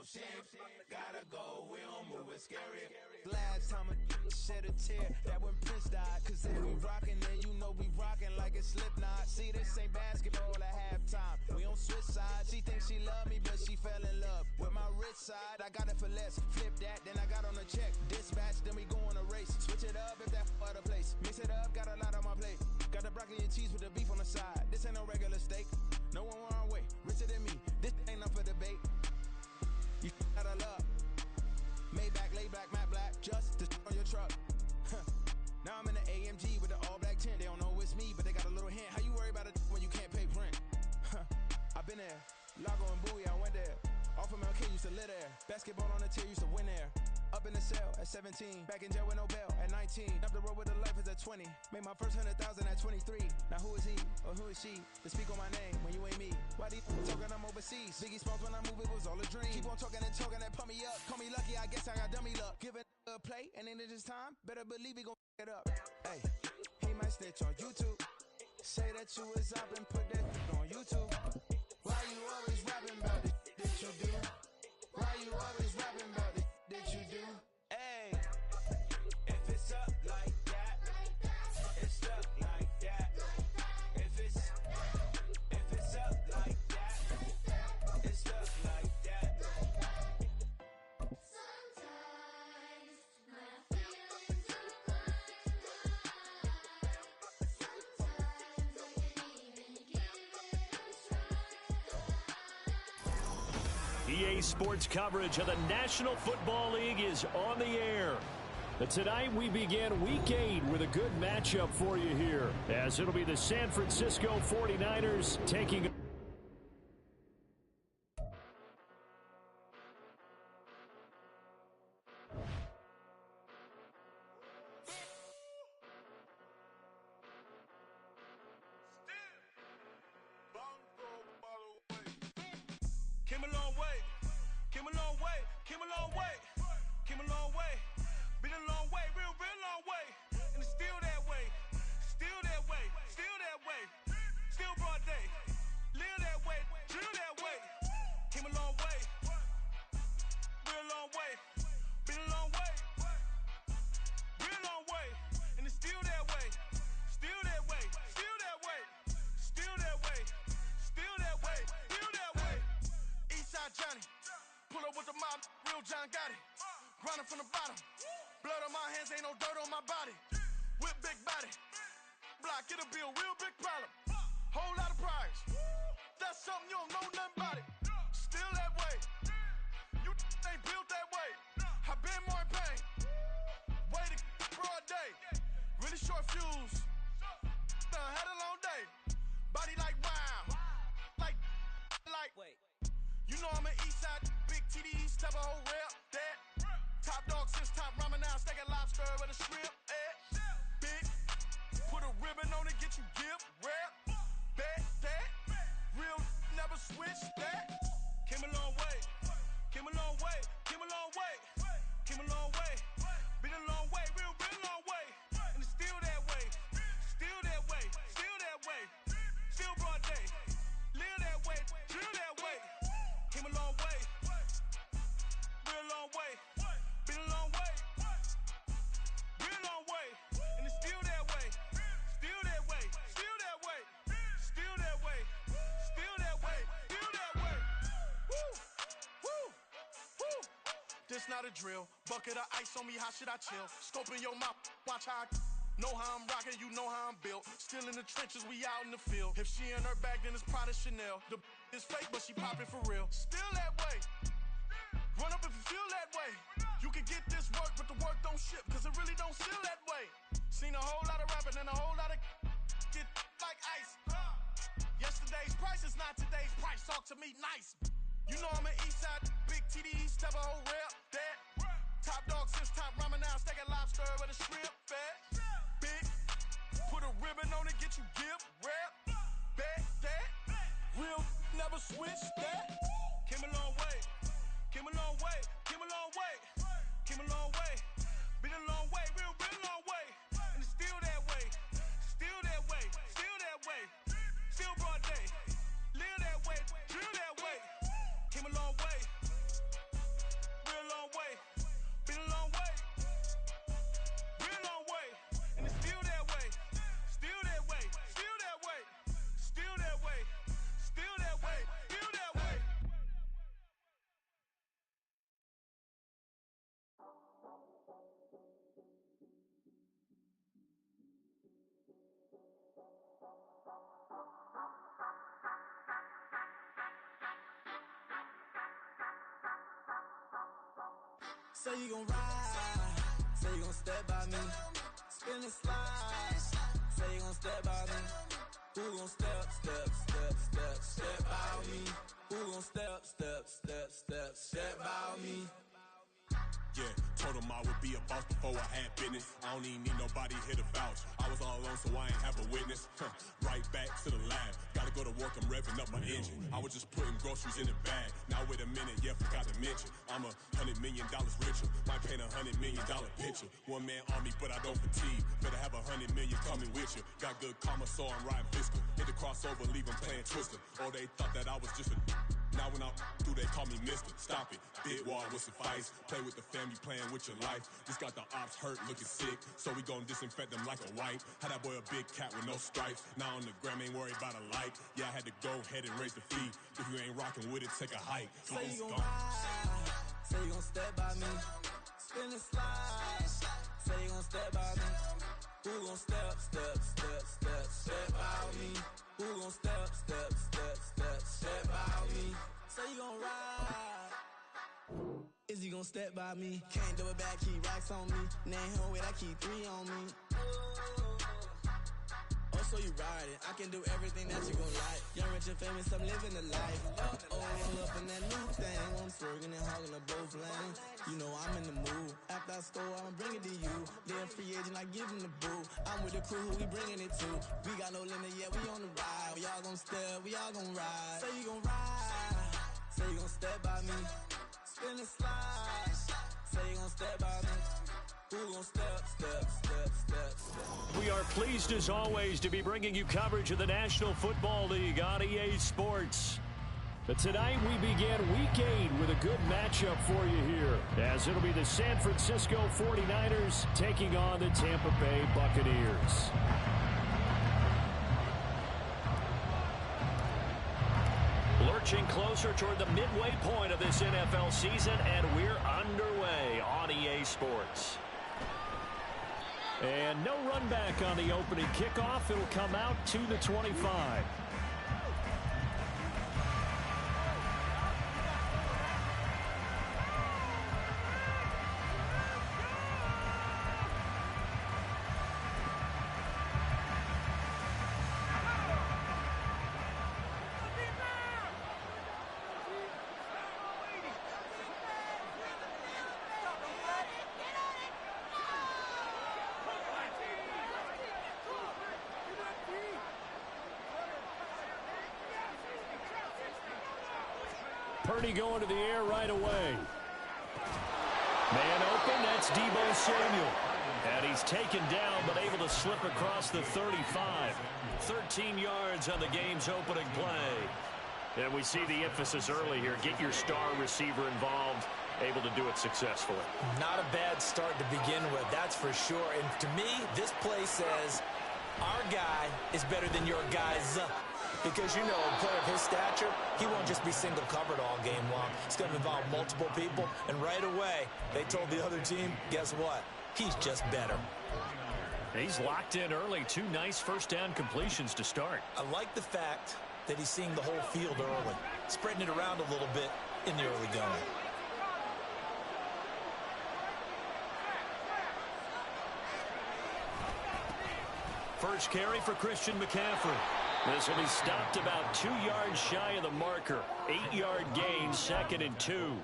saying? Gotta go, we don't move it scary. Last time a shed a tear, that when Prince died. Cause they be rockin' and you know we rockin' like a Slipknot. See, this ain't basketball at halftime. We on switch sides. She thinks she love me, but she fell in love with my rich side. I got it for less, flip that, then I got on a check. Dispatch, then we go on a race. Switch it up if that other place. Mix it up, got a lot on my plate. Got the broccoli and cheese with the beef on the side. This ain't no regular steak. No one wrong way, richer than me. This ain't up for debate. You out of love. Maybach, lay back, matte black, just to on your truck. Now I'm in the AMG with the all black tint. They don't know it's me, but they got a little hint. How you worry about it when you can't pay rent? I been there, Lago and Bowie, I went there. Off of MLK, used to live there. Basketball on the tier, used to win there. Up in the cell at 17, back in jail with no bail at 19. Up the road with the life is at 20. Made my first 100,000 at 23. Now who is he or who is she to speak on my name when you ain't me? Why these talking I'm overseas? Biggie Smalls when I move it was all a dream. Keep on talking and pump me up. Call me lucky, I guess I got dummy luck. Give it a play and then this time, better believe he gon' it up. Hey, he might snitch on YouTube. Say that you was up and put that on YouTube. Why you always rapping about the that you do? Why you always rapping about the that you do? Hey, if it's up like that, it's up like that. If it's up like that, it's up like that. Sometimes my feelings are flying high. Sometimes I can't even give it a try. EA Sports coverage of the National Football League is on the air. But tonight we begin Week 8 with a good matchup for you here, as it'll be the San Francisco 49ers taking Came a long way, came a long way, came a long way, came a long way. Been a long way, real long way. And it's still that way, still that way, still that way. Still broad day, live that way, drill that way. Came a long way, real long way. Been a long way, real long way. And it's still that way, still that way, still that way, still that way, still that way, still that way. Eastside Johnny, pull up with the mob, real John got it. Grinding from the bottom, blood on my hands, ain't no dirt on my body. Whip big body, block, get a bill, real big problem. Whole lot of priors, that's something you don't know nothing about it. Still that way, you ain't built that way. I been more in pain, waited broad day. Really short fuse, had a long day. Body like wow, like. Wait. You know I'm an Eastside, big TDs, type of whole rep, that. Top dog since top ramen now, steak and lobster with a shrimp, big, put a ribbon on it, get you gift, rap, bet, that. Real never switch, that. Came a long way, came a long way, came a long way, came a long way. Been a long way, real long way. And it's still that way, still that way, still that way. Still broad day, live that way, drill that way. Came a long way, real long way. Been a long way, real long way. And it's still that way, still that way, still that way, still that way, still that way, still that way. Woo, woo, woo. This not a drill. Bucket of ice on me, how should I chill? Scope in your mouth, watch how I know how I'm rocking, you know how I'm built. Still in the trenches, we out in the field. If she in her bag, then it's Prada Chanel. The is fake, but she poppin' for real. Still that way. Run up if you feel that way. You can get this work, but the work don't ship, cause it really don't feel that way. Seen a whole lot of rapping and a whole lot of get like ice. Yesterday's price is not today's price. Talk to me nice. You know I'm an Eastside, big TDs, type of whole rep, that. Top dog since top ramen now, steak and lobster with a shrimp, fat. Big, put a ribbon on it, get you gift, rap, bet, that. Real never switch, that. Came a long way, came a long way, came a long way, came a long way. Been a long way, real long way. And it's still that way, still that way, still that way. Still broad day, live that way, drill that way. Came a long way, Say you gon' ride, say you gon' step by me. Spin and slide, say you gon' step by me. Who gon' step by me? Who gon' step by me? Yeah, told him I would be a boss before I had business. I don't even need nobody here to vouch. I was all alone, so I ain't have a witness. Right back to the lab. Gotta go to work, I'm revving up my engine. I was just putting groceries in the bag. Now wait a minute, yeah, forgot to mention. I'm $100 million richer. Might paint $100 million picture. One man army, but I don't fatigue. Better have 100 million coming with you. Got good karma, so I'm riding fiscal. Hit the crossover, leave them playing Twister. Or they thought that I was just a... Now when I do, they call me Mister. Stop it. Big wall will suffice. Play with the family, playing with your life. Just got the ops hurt, looking sick. So we gon' disinfect them like a wipe. Had that boy a big cat with no stripes. Now on the gram, ain't worried about a like. Yeah, I had to go ahead and raise the fee. If you ain't rocking with it, take a hike. Say you gon' ride, say you gon' step by me. Spin and slide, say you gon' step by me. Who gon' step by me? Who gon' step by me? Say you gon' ride. Is he gon' step by me? Can't do it back, keep racks on me. Name him with, I keep 3 on me. Oh, so you ride it. I can do everything that you gon' like. Young, rich, and famous, I'm living the life. Oh, pull up in that new thing. I'm swerving and hogging up both lanes. You know I'm in the mood. After I score, I'ma bring it to you. They're a free agent, I give him the boo. I'm with the crew, who we bringing it to. We got no limit, yeah, we on the ride. We all gon' step, we all gon' ride. Say you gon' ride, say you gon' step by me. Spin and slide, say you gon' step by me. Who gon' step? We are pleased as always to be bringing you coverage of the National Football League on EA Sports. But tonight we begin Week 8 with a good matchup for you here, as it'll be the San Francisco 49ers taking on the Tampa Bay Buccaneers. Lurching closer toward the midway point of this NFL season, and we're underway on EA Sports. And no run back on the opening kickoff. It'll come out to the 25. Purdy going to the air right away. Man open, that's Deebo Samuel. And he's taken down, but able to slip across the 35. 13 yards on the game's opening play. And we see the emphasis early here. Get your star receiver involved, able to do it successfully. Not a bad start to begin with, that's for sure. And to me, this play says, our guy is better than your guy's. Because, you know, a player of his stature, he won't just be single covered all game long. It's going to involve multiple people. And right away, they told the other team, guess what? He's just better. He's locked in early. 2 nice first down completions to start. I like the fact that he's seeing the whole field early, spreading it around a little bit in the early going. First carry for Christian McCaffrey. This will be stopped about 2 yards shy of the marker. 8-yard gain, 2nd and 2.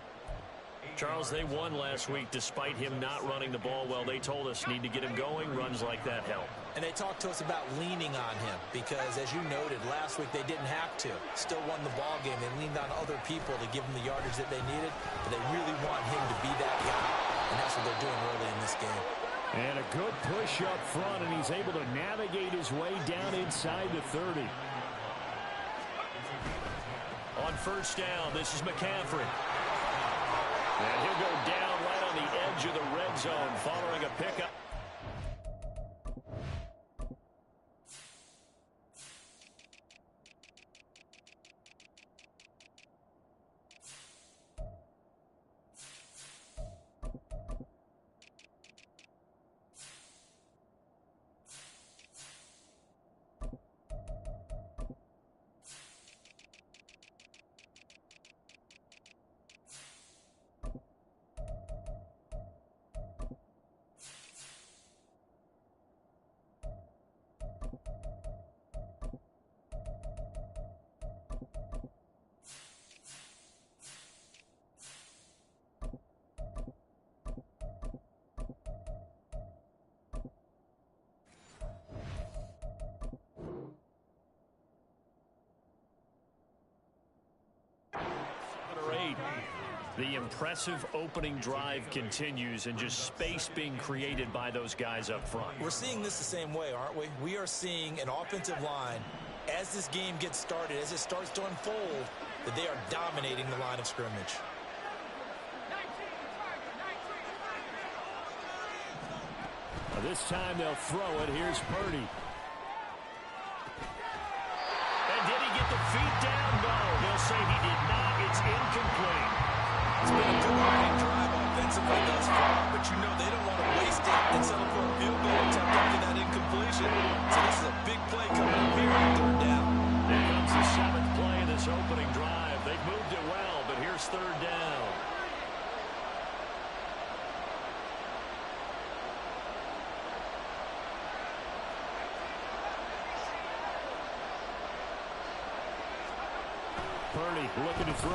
Charles, they won last week despite him not running the ball well. They told us need to get him going. Runs like that help. And they talked to us about leaning on him because, as you noted, last week they didn't have to. Still won the ball game. They leaned on other people to give them the yardage that they needed, but they really want him to be that guy, and that's what they're doing early in this game. And a good push up front, and he's able to navigate his way down inside the 30. On first down, this is McCaffrey. And he'll go down right on the edge of the red zone following a pickup. The impressive opening drive continues and just space being created by those guys up front. We're seeing this the same way, aren't we? We are seeing an offensive line, as this game gets started, as it starts to unfold, that they are dominating the line of scrimmage. This time they'll throw it. Here's Purdy. And did he get the feet down? No. They'll say he did not. It's incomplete. It's been a good opening drive offensively thus far, but you know they don't want to waste it and settle for a field goal attempt after that incompletion. So this is a big play coming up here on third down. Here comes the 7th play of this opening drive. They've moved it well, but here's third down. Purdy looking to throw.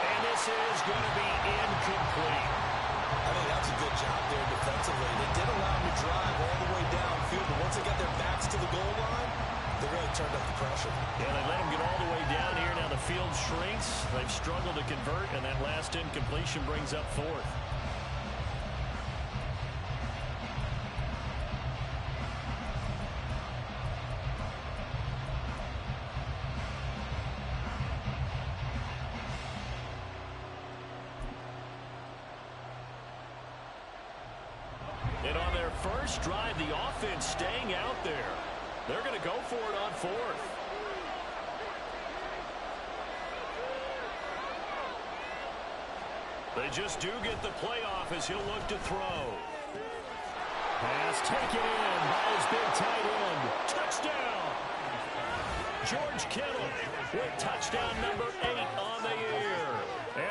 And this is going to be incomplete. I think that's a good job there defensively. They did allow them to drive all the way downfield, but once they got their backs to the goal line, they really turned up the pressure. Yeah, they let them get all the way down here. Now the field shrinks. They've struggled to convert, and that last incompletion brings up 4th. And on their first drive, the offense staying out there. They're going to go for it on 4th. They just do get the playoff as he'll look to throw. Pass taken in by his big tight end. Touchdown! George Kittle with touchdown number 8 on the year.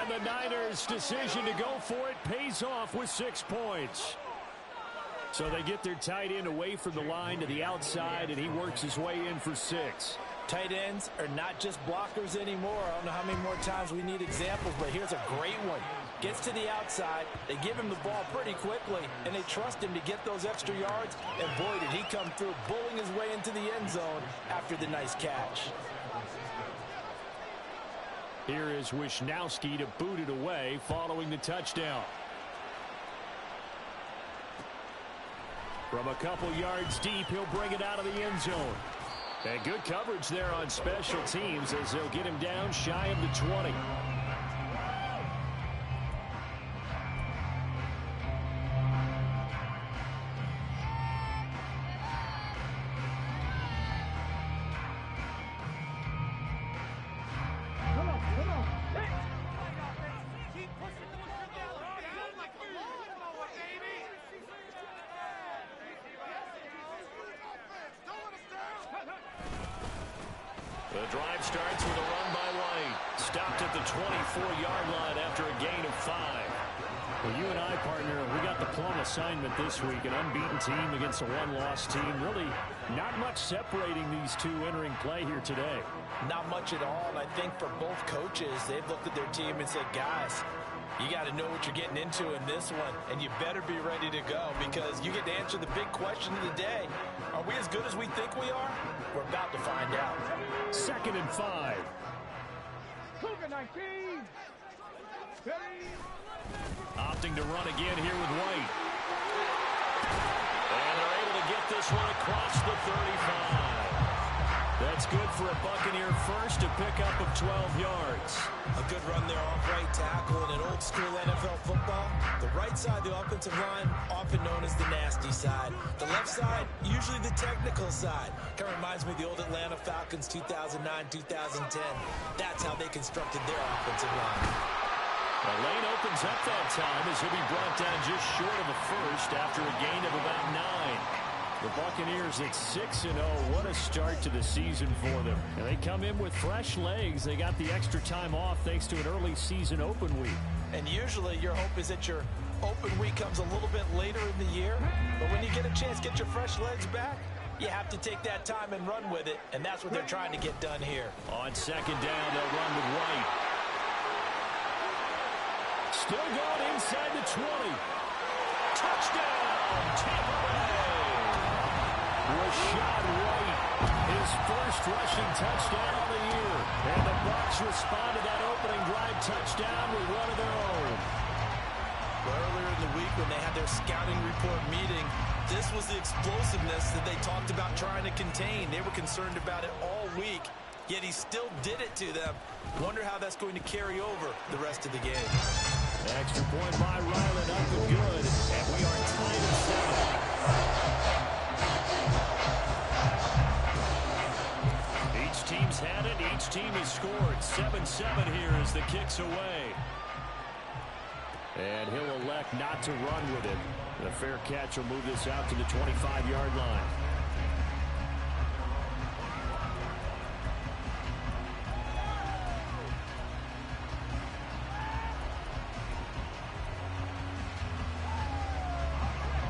And the Niners' decision to go for it pays off with 6 points. So they get their tight end away from the line to the outside, and he works his way in for 6. Tight ends are not just blockers anymore. I don't know how many more times we need examples, but here's a great one. Gets to the outside, they give him the ball pretty quickly, and they trust him to get those extra yards, and boy, did he come through, bullying his way into the end zone after the nice catch. Here is Wisnowski to boot it away following the touchdown. From a couple yards deep, he'll bring it out of the end zone. And good coverage there on special teams as they'll get him down shy of the 20. The drive starts with a run by White. Stopped at the 24-yard line after a gain of 5. Well, you and I, partner, we got the plum assignment this week. An unbeaten team against a one-loss team. Really not much separating these two entering play here today. Not much at all, and I think for both coaches, they've looked at their team and said, guys, you got to know what you're getting into in this one, and you better be ready to go because you get to answer the big question of the day. Are we as good as we think we are? We're about to find out. 2nd and 5. Cougar 19. Opting to run again here with White. And they're able to get this one across the 35. That's good for a Buccaneer first, a pickup of 12 yards. A good run there off right tackle in an old-school NFL football. The right side of the offensive line, often known as the nasty side. The left side, usually the technical side. Kind of reminds me of the old Atlanta Falcons 2009-2010. That's how they constructed their offensive line. The lane opens up that time as he'll be brought down just short of a first after a gain of about 9. The Buccaneers at 6-0. What a start to the season for them. And they come in with fresh legs. They got the extra time off thanks to an early season open week. And usually your hope is that your open week comes a little bit later in the year. But when you get a chance to get your fresh legs back, you have to take that time and run with it. And that's what they're trying to get done here. On 2nd down, they'll run with White. Still going inside the 20. Touchdown, Tampa Bay. Rashad White, his first rushing touchdown of the year. And the Buccaneers respond to that opening drive touchdown with one of their own. Earlier in the week when they had their scouting report meeting, this was the explosiveness that they talked about trying to contain. They were concerned about it all week, yet he still did it to them. Wonder how that's going to carry over the rest of the game. Extra point by Ryland, up and good, and we are tied at 7. Each team's had it. Each team has scored. 7-7 here as the kick's away. And he'll elect not to run with it. The fair catch will move this out to the 25-yard line.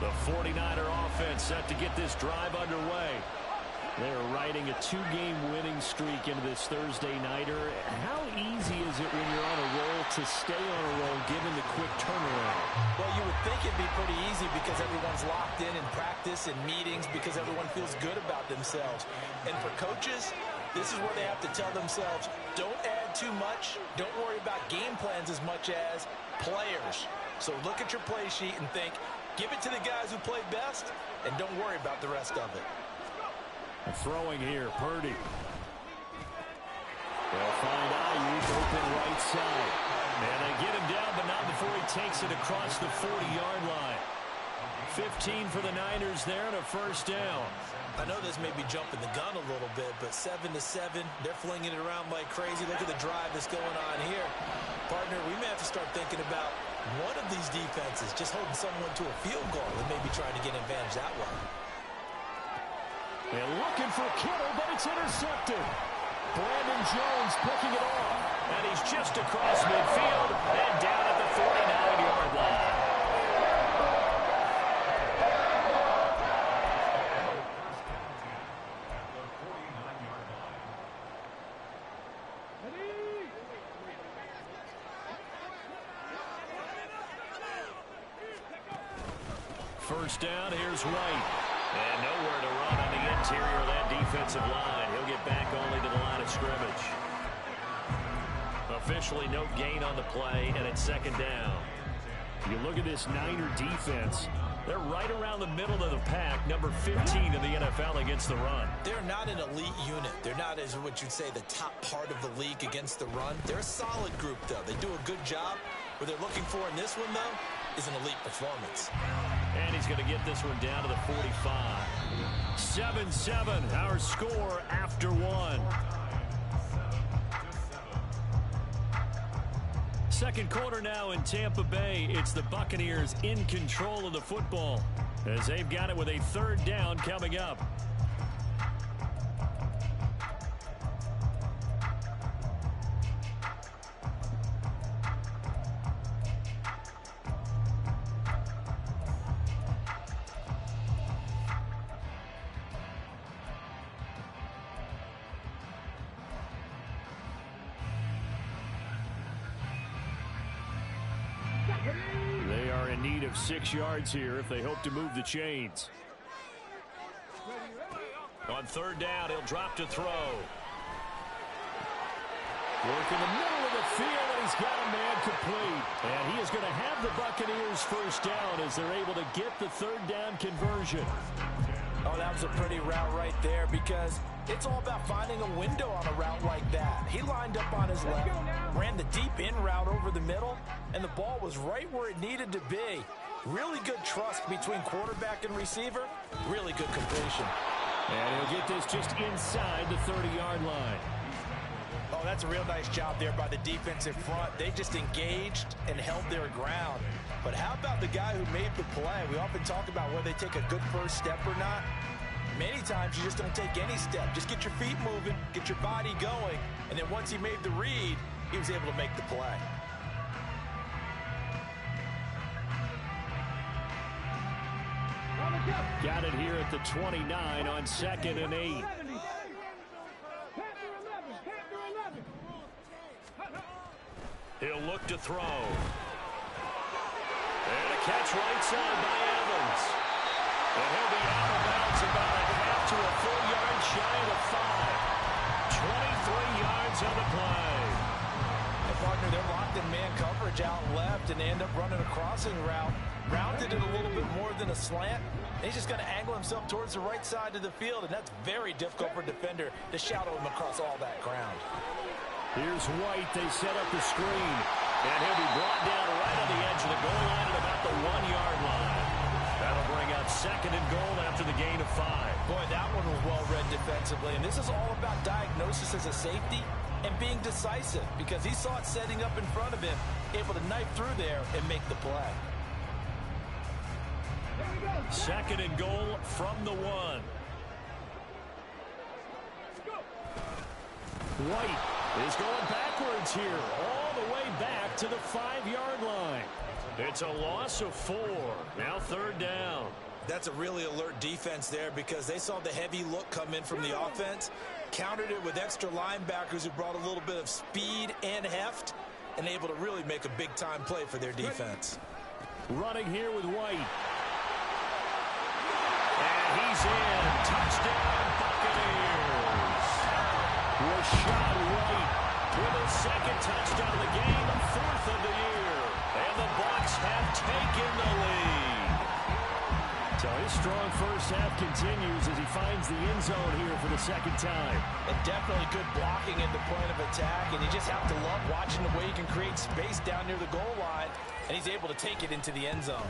The 49er offense set to get this drive underway. They're riding a 2-game winning streak into this Thursday nighter. How easy is it when you're on a roll to stay on a roll given the quick turnaround? Well, you would think it'd be pretty easy because everyone's locked in practice and meetings because everyone feels good about themselves. And for coaches, this is where they have to tell themselves, don't add too much. Don't worry about game plans as much as players. So look at your play sheet and think, give it to the guys who play best, and don't worry about the rest of it. Throwing here, Purdy. They'll find Ayuk open right side. And they get him down, but not before he takes it across the 40-yard line. 15 for the Niners there and a first down. I know this may be jumping the gun a little bit, but 7-7, they're flinging it around like crazy. Look at the drive that's going on here. Partner, we may have to start thinking about one of these defenses just holding someone to a field goal and maybe trying to get an advantage that way. And looking for Kittle, but it's intercepted. Brandon Jones picking it off. And he's just across midfield and down at the 49-yard line. First down, here's White. And nowhere to run on the interior of that defensive line. He'll get back only to the line of scrimmage. Officially no gain on the play, and it's second down. You look at this Niner defense. They're right around the middle of the pack, number 15 in the NFL against the run. They're not an elite unit. They're not, as what you'd say, the top part of the league against the run. They're a solid group, though. They do a good job. What they're looking for in this one, though, is an elite performance. And he's going to get this one down to the 45. 7-7, our score after one. Second quarter now in Tampa Bay. It's the Buccaneers in control of the football as they've got it with a third down coming up. They are in need of 6 yards here if they hope to move the chains. On third down, he'll drop to throw. Work in the middle of the field, and he's got a man complete. And he is going to have the Buccaneers first down as they're able to get the third down conversion. Oh, that was a pretty route right there because it's all about finding a window on a route like that. He lined up on his left, ran the deep in route over the middle, and the ball was right where it needed to be. Really good trust between quarterback and receiver. Really good completion. And he'll get this just inside the 30-yard line. Oh, that's a real nice job there by the defensive front. They just engaged and held their ground. But how about the guy who made the play? We often talk about whether they take a good first step or not. Many times you just don't take any step. Just get your feet moving, get your body going, and then once he made the read, he was able to make the play. Got it here at the 29 on 2nd and 8. He'll look to throw. And a catch right side by Evans. And he'll be out of bounds about a half to a full yard shy of the 5. 23 yards on the play. Jerry, they're locked in man coverage out left, and they end up running a crossing route. Rounded it a little bit more than a slant. He's just going to angle himself towards the right side of the field, and that's very difficult for a defender to shadow him across all that ground. Here's White. They set up the screen, and he'll be brought down right on the edge of the goal line at about the 1-yard line. That'll bring up 2nd and goal after the gain of 5. Boy, that one was well read defensively, and this is all about diagnosis as a safety and being decisive, because he saw it setting up in front of him, able to knife through there and make the play. 2nd and goal from the 1. White is going backwards here, all the way back to the 5-yard line. It's a loss of 4. Now 3rd down. That's a really alert defense there, because they saw the heavy look come in from the offense, countered it with extra linebackers who brought a little bit of speed and heft, and able to really make a big-time play for their defense. Running here with White. And he's in. Touchdown, Buccaneers. Rashad White with his 2nd touchdown of the game, 4th of the year. And the Bucks have taken the lead. So his strong first half continues as he finds the end zone here for the 2nd time. And definitely good blocking at the point of attack, and you just have to love watching the way he can create space down near the goal line, and he's able to take it into the end zone.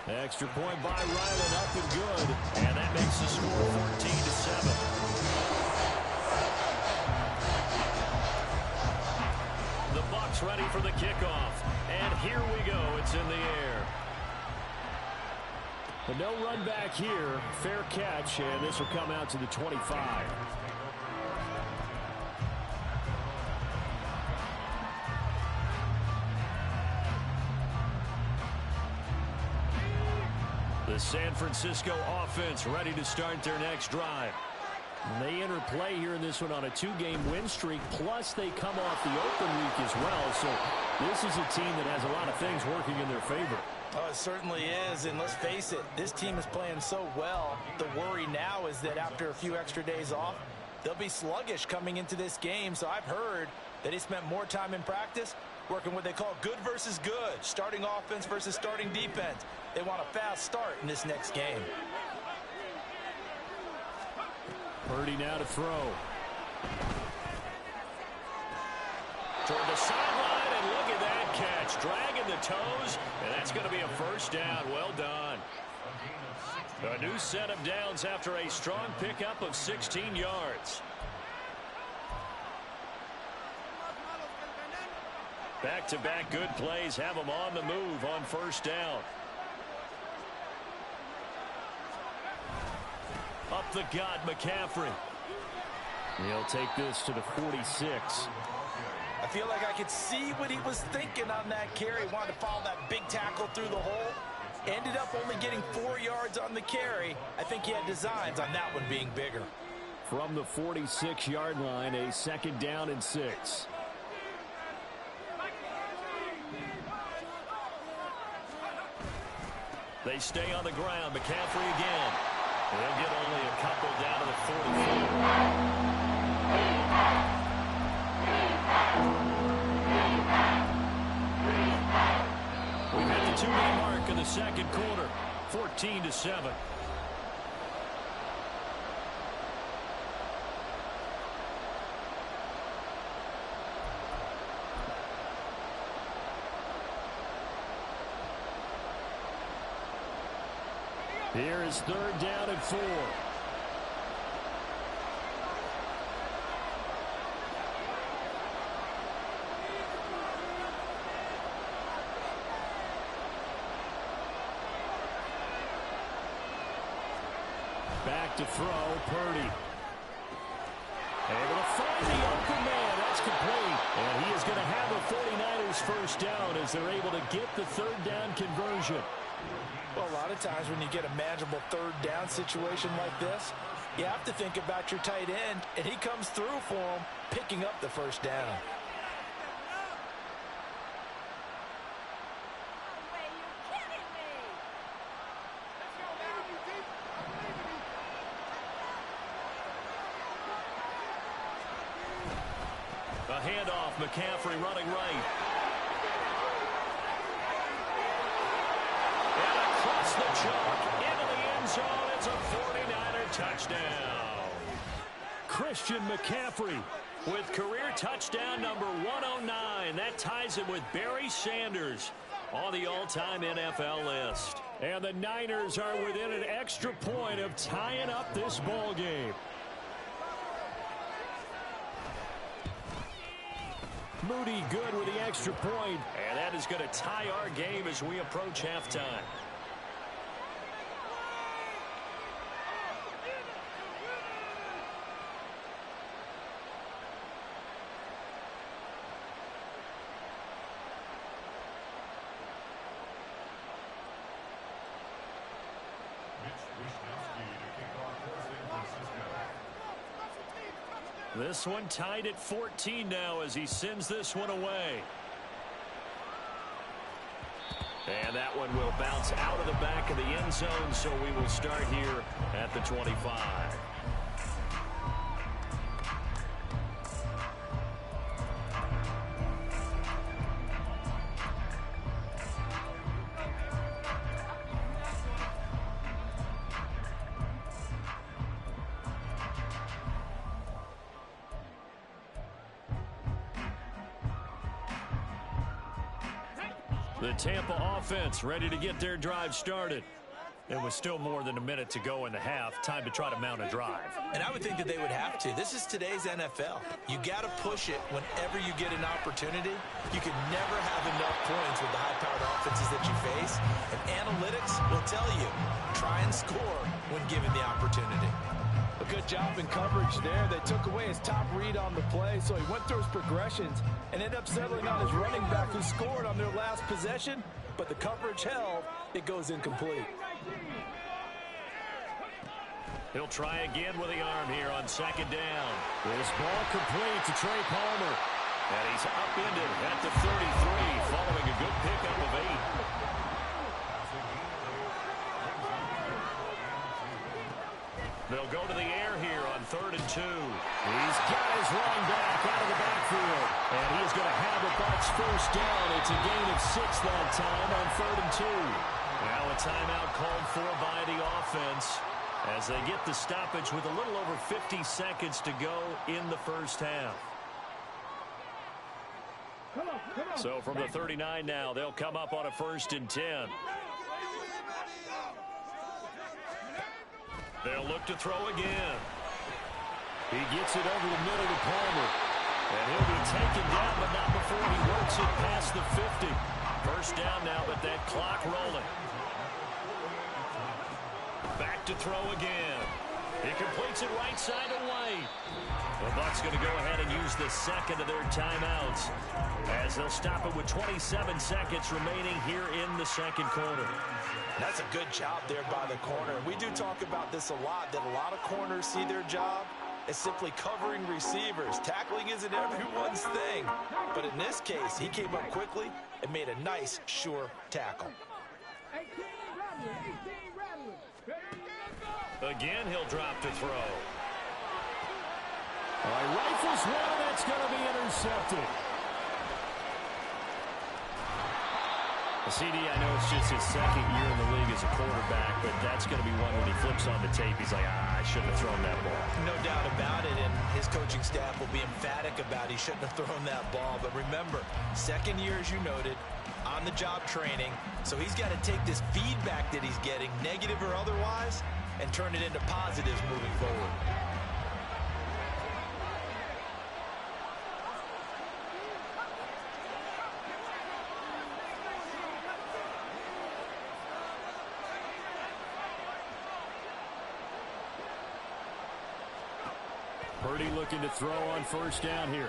Extra point by Ryland, up and good. And that makes the score 14-7. The Bucks ready for the kickoff. And here we go. It's in the air. But no run back here. Fair catch, and this will come out to the 25. The San Francisco offense ready to start their next drive. And they enter play here in this one on a 2-game win streak, plus they come off the open week as well. So this is a team that has a lot of things working in their favor. Oh, it certainly is, and let's face it, this team is playing so well. The worry now is that after a few extra days off, they'll be sluggish coming into this game. So I've heard that he spent more time in practice working what they call good versus good, starting offense versus starting defense. They want a fast start in this next game. Purdy now to throw. Toward the sideline, and look at that catch. Dragging the toes, and that's going to be a first down. Well done. A new set of downs after a strong pickup of 16 yards. Back-to-back good plays have them on the move on first down. Up the gut, McCaffrey. He'll take this to the 46. I feel like I could see what he was thinking on that carry. Wanted to follow that big tackle through the hole. Ended up only getting 4 yards on the carry. I think he had designs on that one being bigger. From the 46-yard line, a 2nd down and 6. They stay on the ground. McCaffrey again. They'll get only a couple down to the 44. We've hit the 2-minute mark in the 2nd quarter. 14-7. Here is 3rd down and 4. Back to throw, Purdy. Able to find the open man. That's complete. And he is going to have a 49ers first down as they're able to get the 3rd down conversion. Well, a lot of times when you get a manageable 3rd down situation like this, you have to think about your tight end, and he comes through for him, picking up the first down. A handoff, McCaffrey running right. And across the chalk, into the end zone, it's a 49er touchdown. Christian McCaffrey with career touchdown number 109. That ties him with Barry Sanders on the all-time NFL list. And the Niners are within an extra point of tying up this ball game. Moody good with the extra point, and that is going to tie our game as we approach halftime. This one tied at 14 now as he sends this one away. And that one will bounce out of the back of the end zone, so we will start here at the 25. The Tampa offense ready to get their drive started. It was still more than a minute to go in the half. Time to try to mount a drive. And I would think that they would have to. This is today's NFL. You got to push it whenever you get an opportunity. You can never have enough points with the high-powered offenses that you face. And analytics will tell you, try and score when given the opportunity. A good job in coverage there. They took away his top read on the play, so he went through his progressions and ended up settling on his running back who scored on their last possession, but the coverage held. It goes incomplete. He'll try again with the arm here on second down. This ball complete to Trey Palmer. And he's upended at the 33 following a good pickup of 8. They'll go to the air here on 3rd and 2. He's got his running back out of the backfield. And he's going to have the Bucks first down. It's a gain of 6 that time on 3rd and 2. Now a timeout called for by the offense as they get the stoppage with a little over 50 seconds to go in the first half. So from the 39 now, they'll come up on a 1st and 10. They'll look to throw again. He gets it over the middle to Palmer. And he'll be taken down, but not before he works it past the 50. First down now, but that clock rolling. Back to throw again. He completes it right side away. The Bucks going to go ahead and use the second of their timeouts as they'll stop it with 27 seconds remaining here in the second quarter. That's a good job there by the corner. We do talk about this a lot, that a lot of corners see their job as simply covering receivers. Tackling isn't everyone's thing. But in this case, he came up quickly and made a nice, sure tackle. Again, he'll drop to throw. Rifles one, and that's going to be intercepted. CD, I know it's just his second year in the league as a quarterback, but that's going to be one when he flips on the tape. He's like, I shouldn't have thrown that ball. No doubt about it, and his coaching staff will be emphatic about he shouldn't have thrown that ball. But remember, second year, as you noted, on-the-job training, so he's got to take this feedback that he's getting, negative or otherwise, and turn it into positives moving forward. Purdy looking to throw on first down here.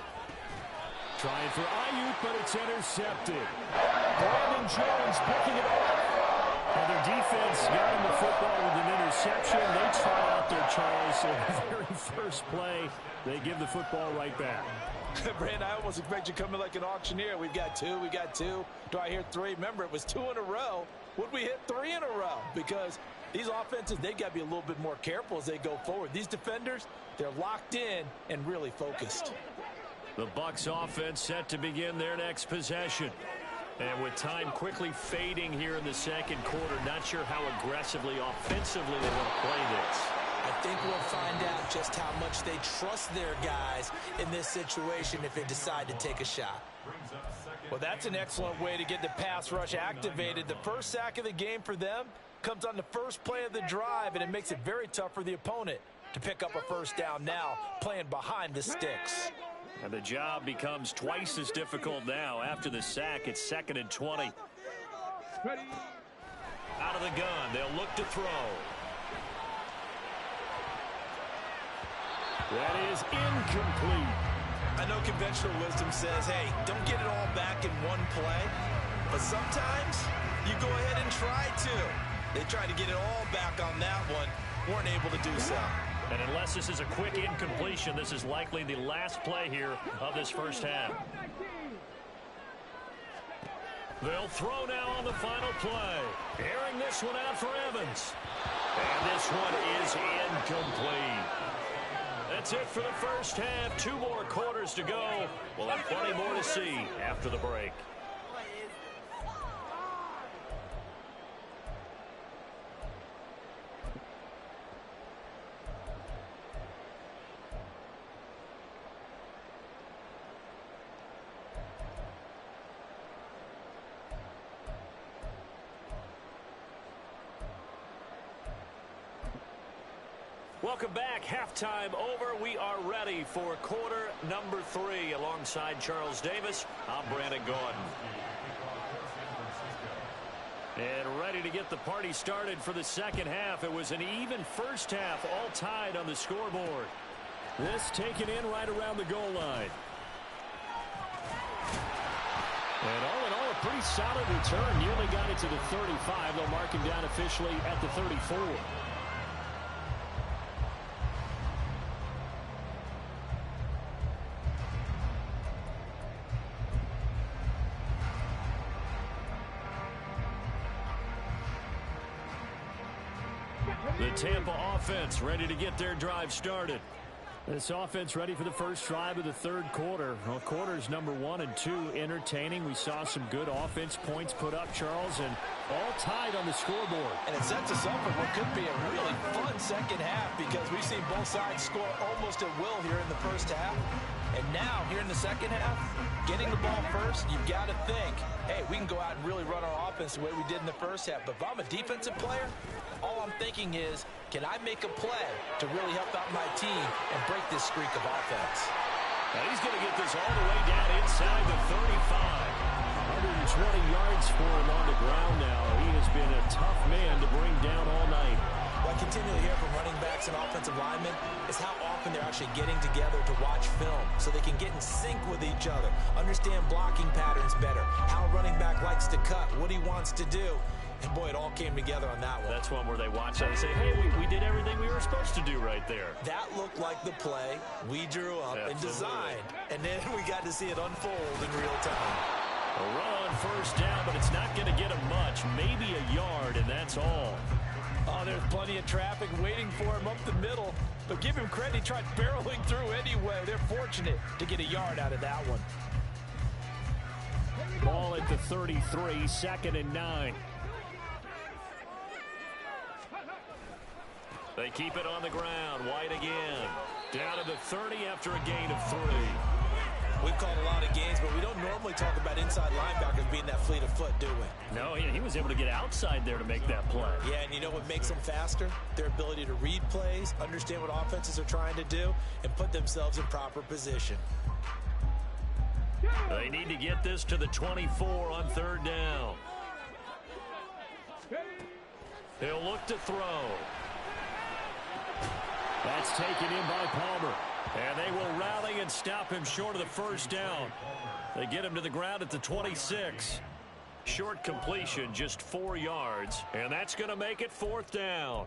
Trying for Ayuk, but it's intercepted. Brandon Jones picking it up. And their defense got him the football with an interception. They try out their Charles in the very first play. They give the football right back. Brandon, I almost expect you coming like an auctioneer. We've got two. Do I hear three? Remember, it was 2 in a row. Would we hit 3 in a row? Because these offenses, they got to be a little bit more careful as they go forward. These defenders, they're locked in and really focused. The Bucks offense set to begin their next possession. And with time quickly fading here in the second quarter, not sure how aggressively, offensively they want to play this. I think we'll find out just how much they trust their guys in this situation if they decide to take a shot. Well, that's an excellent way to get the pass rush activated. The first sack of the game for them comes on the first play of the drive, and it makes it very tough for the opponent to pick up a first down now, playing behind the sticks. And the job becomes twice as difficult now. After the sack, it's 2nd and 20. Out of the gun, they'll look to throw. That is incomplete. I know conventional wisdom says, hey, don't get it all back in one play. But sometimes you go ahead and try to. They tried to get it all back on that one. Weren't able to do so. And unless this is a quick incompletion, this is likely the last play here of this first half. They'll throw now on the final play. Airing this one out for Evans. And this one is incomplete. That's it for the first half. 2 more quarters to go. We'll have plenty more to see after the break. Welcome back. Halftime over. We are ready for quarter number 3. Alongside Charles Davis, I'm Brandon Gordon. And ready to get the party started for the second half. It was an even first half, all tied on the scoreboard. This taken in right around the goal line. And all in all, a pretty solid return. Nearly got it to the 35. They'll mark him down officially at the 34. The Tampa offense ready to get their drive started. This offense ready for the first drive of the third quarter. Well, quarters number 1 and 2 entertaining. We saw some good offense points put up, Charles, and all tied on the scoreboard. And it sets us up for what could be a really fun second half because we've seen both sides score almost at will here in the first half. And now, here in the second half, getting the ball first, you've got to think, hey, we can go out and really run our offense the way we did in the first half. But if I'm a defensive player, all I'm thinking is, can I make a play to really help out my team and break this streak of offense? Now he's going to get this all the way down inside the 35. 120 yards for him on the ground now. He has been a tough man to bring down all night. What I continually hear from running backs and offensive linemen is how often they're actually getting together to watch film so they can get in sync with each other, understand blocking patterns better, how a running back likes to cut, what he wants to do. And, boy, it all came together on that one. That's one where they watch and say, hey, we did everything we were supposed to do right there. That looked like the play we drew up and designed. And then we got to see it unfold in real time. A run on first down, but it's not going to get him much. Maybe a yard, and that's all. Oh, there's plenty of traffic waiting for him up the middle. But give him credit, he tried barreling through anyway. They're fortunate to get a yard out of that one. Ball at the 33, 2nd and 9. They keep it on the ground. White again. Down to the 30 after a gain of 3. We've called a lot of games, but we don't normally talk about inside linebackers being that fleet of foot, do we? No, he was able to get outside there to make that play. Yeah, and you know what makes them faster? Their ability to read plays, understand what offenses are trying to do, and put themselves in proper position. They need to get this to the 24 on 3rd down. He'll look to throw. That's taken in by Palmer. And they will rally and stop him short of the first down. They get him to the ground at the 26. Short completion, just 4 yards. And that's going to make it 4th down.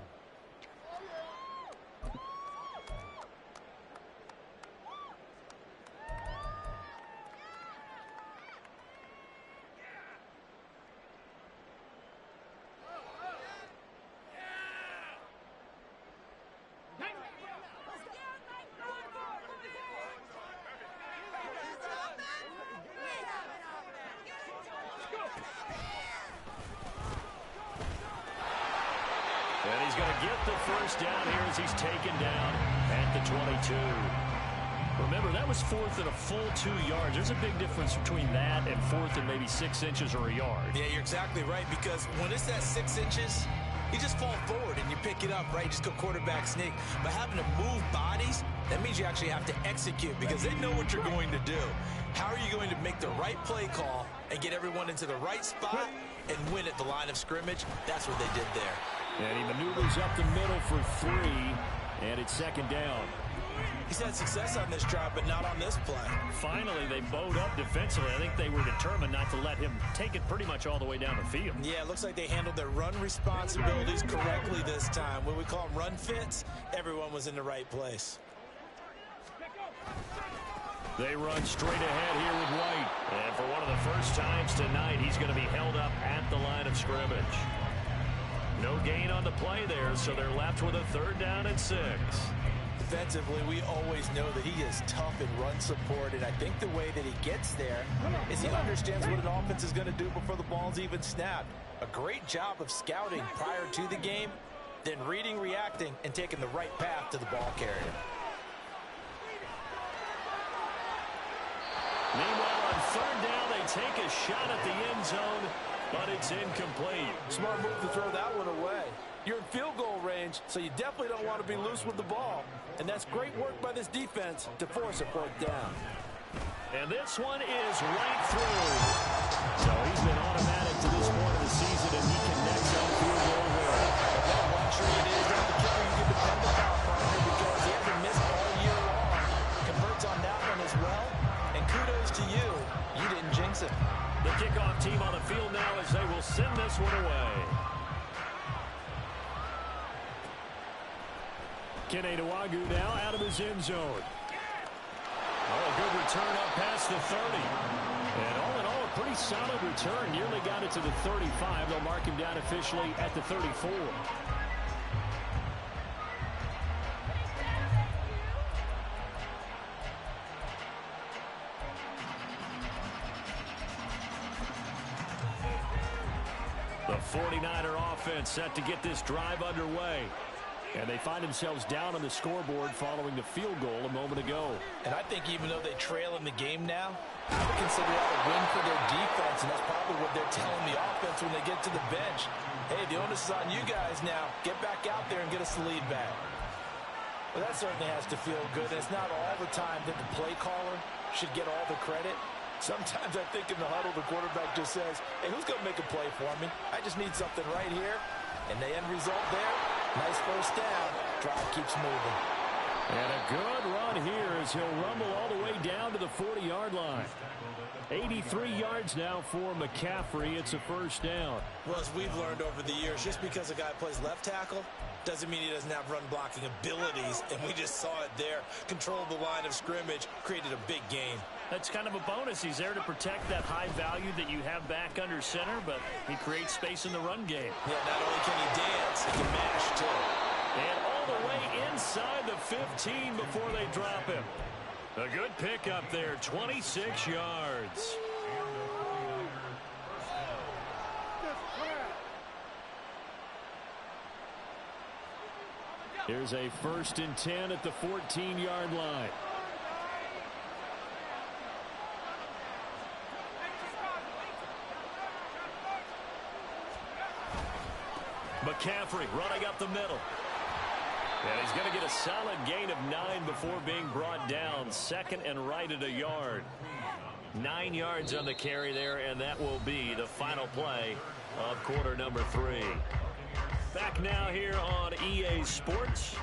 he's going to get the first down here as he's taken down at the 22. Remember, that was fourth and a full 2 yards. There's a big difference between that and fourth and maybe 6 inches or a yard. Yeah, you're exactly right, because when it's at 6 inches, you just fall forward and you pick it up, right? You just go quarterback sneak. But having to move bodies, that means you actually have to execute because they know what you're going to do. How are you going to make the right play call and get everyone into the right spot and win at the line of scrimmage? That's what they did there. And he maneuvers up the middle for 3, and it's second down. He's had success on this drive, but not on this play. Finally, they bowed up defensively. I think they were determined not to let him take it pretty much all the way down the field. Yeah, it looks like they handled their run responsibilities correctly this time. When we call them run fits, everyone was in the right place. They run straight ahead here with White. And for one of the first times tonight, he's going to be held up at the line of scrimmage. No gain on the play there, so they're left with a 3rd down and 6. Defensively, we always know that he is tough in run support, and I think the way that he gets there is he understands what an offense is going to do before the ball's even snapped. A great job of scouting prior to the game, then reading, reacting, and taking the right path to the ball carrier. Meanwhile, on 3rd down, they take a shot at the end zone, but it's incomplete. Smart move to throw that one away. You're in field goal range, so you definitely don't want to be loose with the ball. And that's great work by this defense to force a 4th down. And this one is right through. So he's been automatic to this point of the season, and he connects on field goal there. What luxury it is to have the kicker you can depend upon, partner, because he hasn't missed all year long. Converts on that one as well. And kudos to you. You didn't jinx it. The kickoff team on the field now as they will send this one away. Keneduagu now out of his end zone. Oh, a good return up past the 30. And all in all, a pretty solid return. Nearly got it to the 35. They'll mark him down officially at the 34. The 49er offense set to get this drive underway. And they find themselves down on the scoreboard following the field goal a moment ago. And I think even though they trail in the game now, I would consider that a win for their defense, and that's probably what they're telling the offense when they get to the bench. Hey, the onus is on you guys now. Get back out there and get us the lead back. Well, that certainly has to feel good. And it's not all the time that the play caller should get all the credit. Sometimes I think in the huddle, the quarterback just says, hey, who's going to make a play for me? I just need something right here. And the end result there, nice first down. Drive keeps moving. And a good run here as he'll rumble all the way down to the 40-yard line. 83 yards now for McCaffrey. It's a first down. Well, as we've learned over the years, just because a guy plays left tackle doesn't mean he doesn't have run-blocking abilities, and we just saw it there. Controlled the line of scrimmage, created a big gain. That's kind of a bonus. He's there to protect that high value that you have back under center, but he creates space in the run game. Yeah, not only can he dance, he can mash, too. And all the way inside the 15 before they drop him. A good pickup there, 26 yards. Here's a 1st and 10 at the 14-yard line. McCaffrey running up the middle. And he's going to get a solid gain of 9 before being brought down. 2nd and right at a yard. 9 yards on the carry there, and that will be the final play of quarter number 3. Back now here on EA Sports.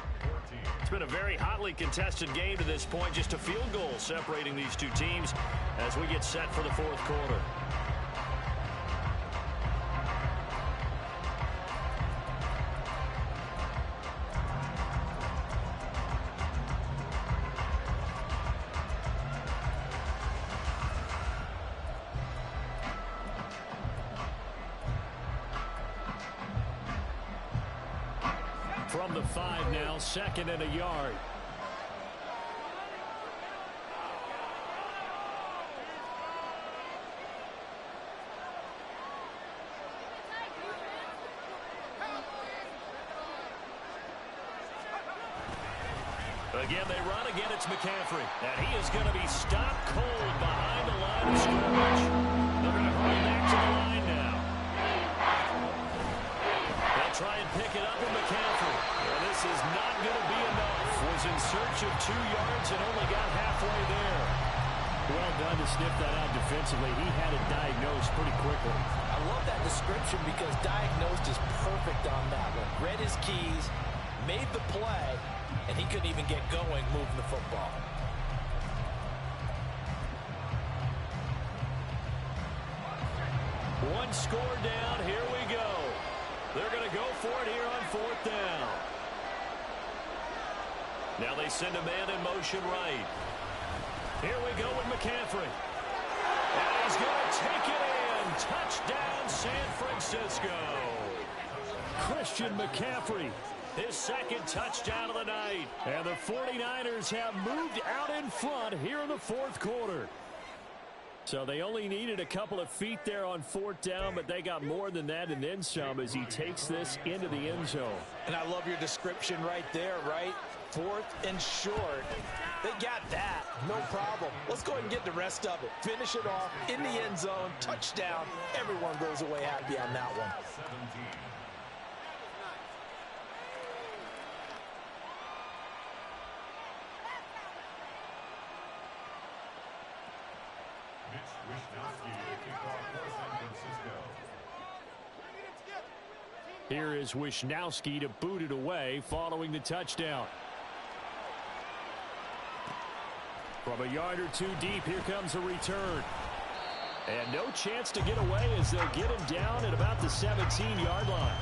It's been a very hotly contested game to this point. Just a field goal separating these two teams as we get set for the 4th quarter. From the 5 now, 2nd and a yard. Again, they run. Again, it's McCaffrey. And he is going to be stopped cold behind the line of scrimmage. They're going to hurry back to the line now. They'll try and pick it up with McCaffrey. And this is not going to be enough. Was in search of 2 yards and only got halfway there. Well done to sniff that out defensively. He had it diagnosed pretty quickly. I love that description because diagnosed is perfect on that one. Read his keys, made the play, and he couldn't even get going moving the football. One score down. Here we go. They're going to go for it here on 4th down. Now they send a man in motion right. Here we go with McCaffrey. And he's going to take it in. Touchdown, San Francisco. Christian McCaffrey, his 2nd touchdown of the night. And the 49ers have moved out in front here in the 4th quarter. So they only needed a couple of feet there on 4th down, but they got more than that and then some as he takes this into the end zone. And I love your description right there, right? 4th and short. They got that. No problem. Let's go ahead and get the rest of it. Finish it off in the end zone. Touchdown. Everyone goes away happy on that one. Here is Wishnowski to boot it away following the touchdown. From a yard or 2 deep, here comes a return. And no chance to get away as they'll get him down at about the 17-yard line.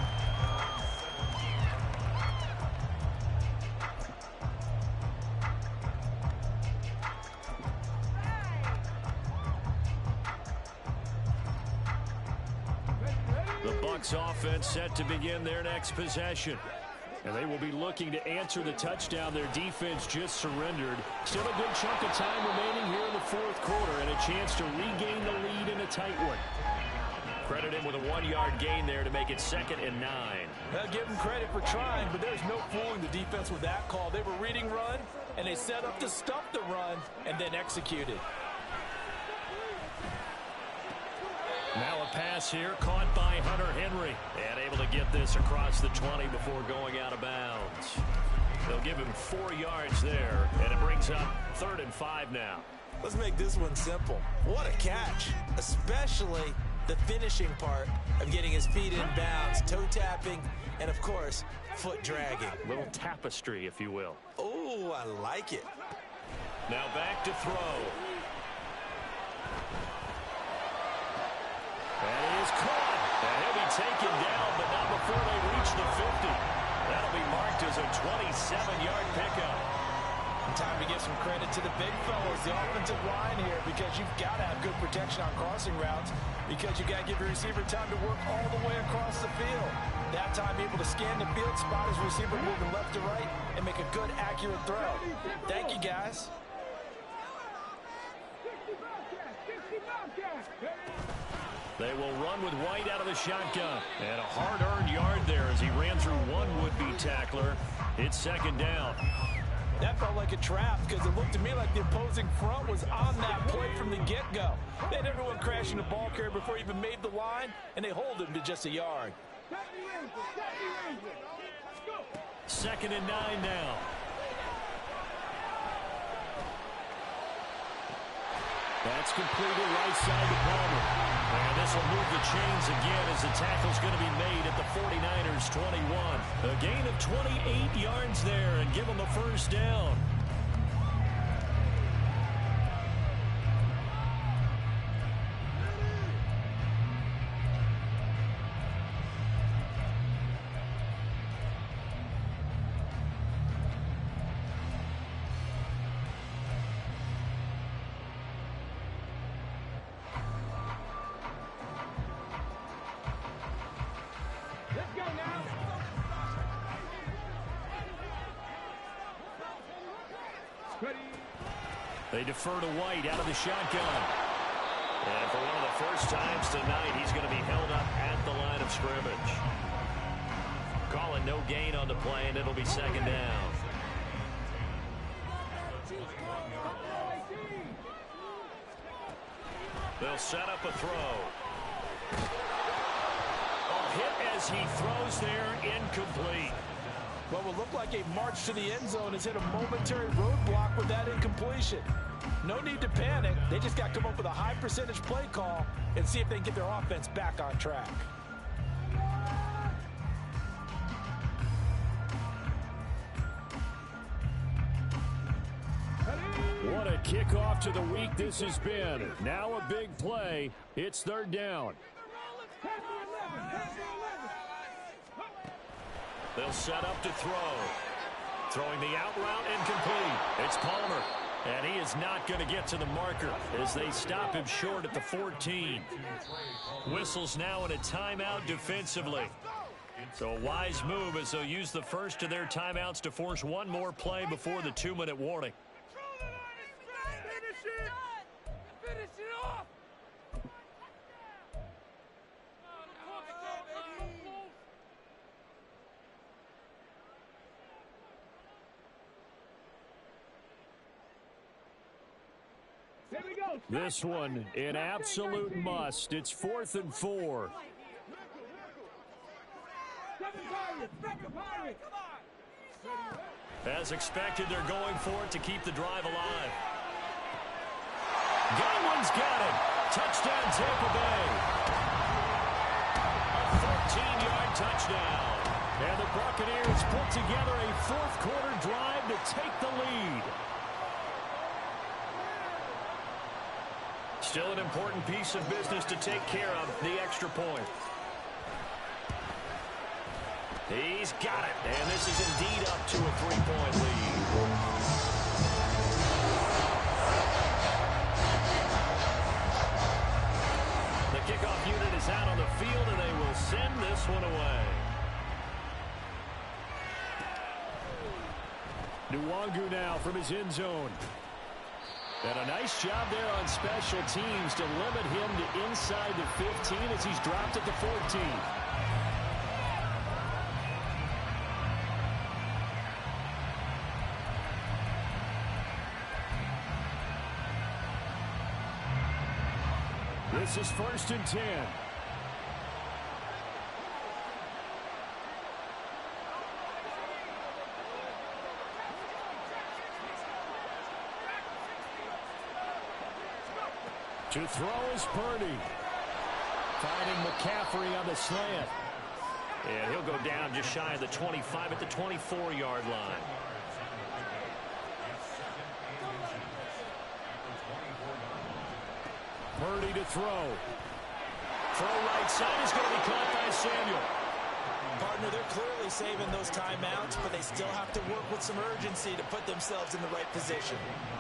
The Bucks offense set to begin their next possession. And they will be looking to answer the touchdown their defense just surrendered. Still a good chunk of time remaining here in the 4th quarter and a chance to regain the lead in a tight one. Credit him with a 1-yard gain there to make it 2nd and 9. I'll give him credit for trying, but there's no fooling the defense with that call. They were reading run, and they set up to stop the run and then executed. Now a pass here caught by Hunter Henry and able to get this across the 20 before going out of bounds. They'll give him 4 yards there, and it brings up 3rd and 5 now. Let's make this one simple. What a catch, especially the finishing part of getting his feet in bounds, toe tapping, and of course, foot dragging. Little tapestry, if you will. Oh, I like it. Now back to throw. And he is caught. And he'll be taken down, but not before they reach the 50. That'll be marked as a 27-yard pickup. And time to give some credit to the big fellas, the offensive line here, because you've got to have good protection on crossing routes, because you got to give your receiver time to work all the way across the field. That time able to scan the field, spot his receiver moving left to right, and make a good, accurate throw. Thank you, guys. They will run with White out of the shotgun. And a hard-earned yard there as he ran through one would-be tackler. It's 2nd down. That felt like a trap because it looked to me like the opposing front was on that play from the get-go. They had everyone crashing the ball carrier before he even made the line, and they hold him to just a yard. 2nd and 9 now. That's completed right side to Palmer. And this will move the chains again as the tackle's going to be made at the 49ers 21. A gain of 28 yards there and give them a 1st down. They defer to White out of the shotgun. And for one of the first times tonight, he's going to be held up at the line of scrimmage. Calling no gain on the play, and it'll be 2nd down. They'll set up a throw. Hit as he throws there, incomplete. What will look like a march to the end zone has hit a momentary roadblock with that incompletion. No need to panic. They just got to come up with a high percentage play call and see if they can get their offense back on track. What a kickoff to the week this has been. Now a big play. It's third down. They'll set up to throw. Throwing the out route, incomplete. It's Palmer. And he is not going to get to the marker as they stop him short at the 14. Whistles now in a timeout defensively. So a wise move as they'll use the first of their timeouts to force one more play before the 2-minute warning. This one, an absolute must. It's 4th and 4. As expected, they're going for it to keep the drive alive. Godwin's got it. Touchdown, Tampa Bay. A 14-yard touchdown. And the Buccaneers put together a fourth-quarter drive to take the lead. Still an important piece of business to take care of, the extra point. He's got it, and this is indeed up to a 3-point lead. The kickoff unit is out on the field, and they will send this one away. Nwangu now from his end zone. And a nice job there on special teams to limit him to inside the 15 as he's dropped at the 14. This is 1st and 10. To throw is Purdy. Finding McCaffrey on the slant. And he'll go down just shy of the 25 at the 24-yard line. Purdy to throw. Throw right side is going to be caught by Samuel. Partner, they're clearly saving those timeouts, but they still have to work with some urgency to put themselves in the right position.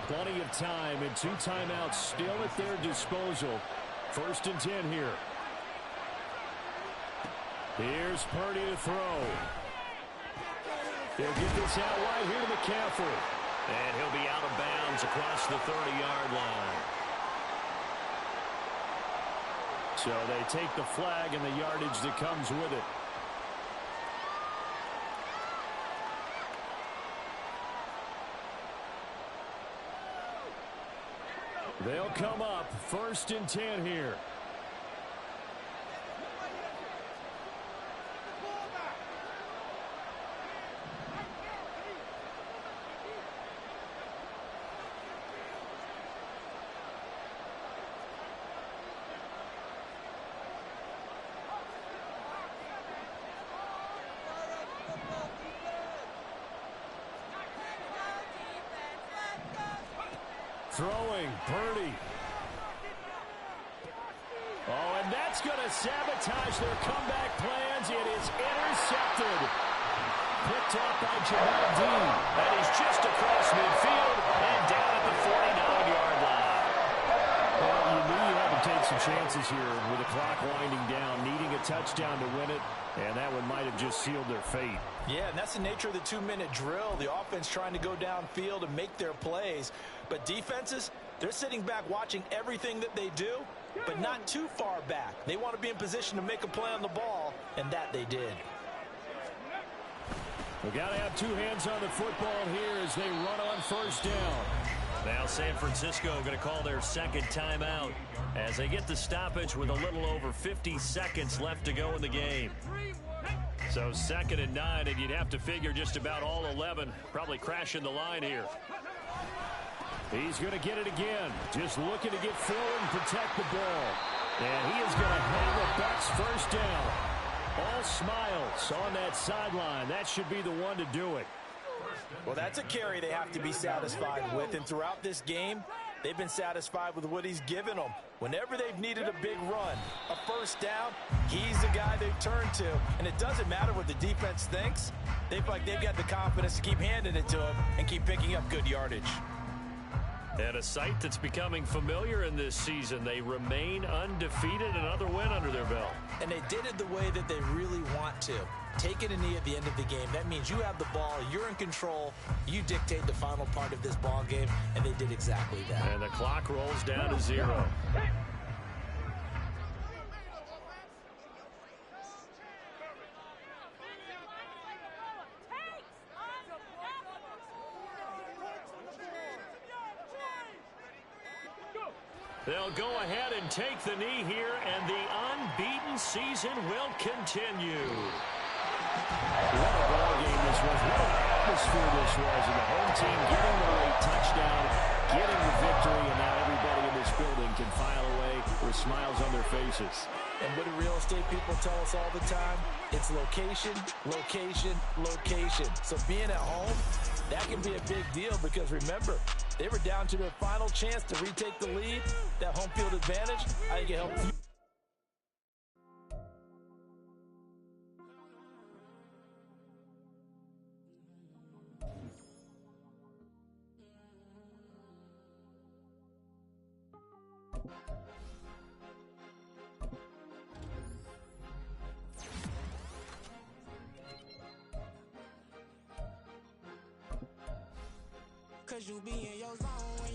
Plenty of time and 2 timeouts still at their disposal. 1st and 10 here. Here's Purdy to throw. They'll get this out right here to McCaffrey. And he'll be out of bounds across the 30-yard line. So they take the flag and the yardage that comes with it. They'll come up 1st and 10 here. Throwing, Purdy. Oh, and that's going to sabotage their comeback plans. It is intercepted. Picked off by Jamal Dean. That is just across midfield and down at the 49-yard line. Well, you knew you had to take some chances here with the clock winding down, needing a touchdown to win it, and that one might have just sealed their fate. Yeah, and that's the nature of the 2-minute drill. The offense trying to go downfield and make their plays. But defenses, they're sitting back watching everything that they do, but not too far back. They want to be in position to make a play on the ball, and that they did. We've got to have 2 hands on the football here as they run on 1st down. Now San Francisco going to call their second timeout as they get the stoppage with a little over 50 seconds left to go in the game. So 2nd and 9, and you'd have to figure just about all 11 probably crashing the line here. He's going to get it again. Just looking to get forward and protect the ball. And he is going to have a Bucks first down. All smiles on that sideline. That should be the one to do it. Well, that's a carry they have to be satisfied with. And throughout this game, they've been satisfied with what he's given them. Whenever they've needed a big run, a first down, he's the guy they've turned to. And it doesn't matter what the defense thinks. They feel like they've got the confidence to keep handing it to him and keep picking up good yardage. And a sight that's becoming familiar in this season. They remain undefeated, another win under their belt. And they did it the way that they really want to. Taking a knee at the end of the game. That means you have the ball, you're in control, you dictate the final part of this ball game, and they did exactly that. And the clock rolls down to 0. They'll go ahead and take the knee here, and the unbeaten season will continue. What a ball game this was. What an atmosphere this was. And the home team getting the late touchdown, getting the victory, and now everybody in this building can file away with smiles on their faces. And what do real estate people tell us all the time? It's location, location, location. So being at home, that can be a big deal because remember, they were down to their final chance to retake the lead. That home field advantage, I think it helped you. Cause you be in your zone.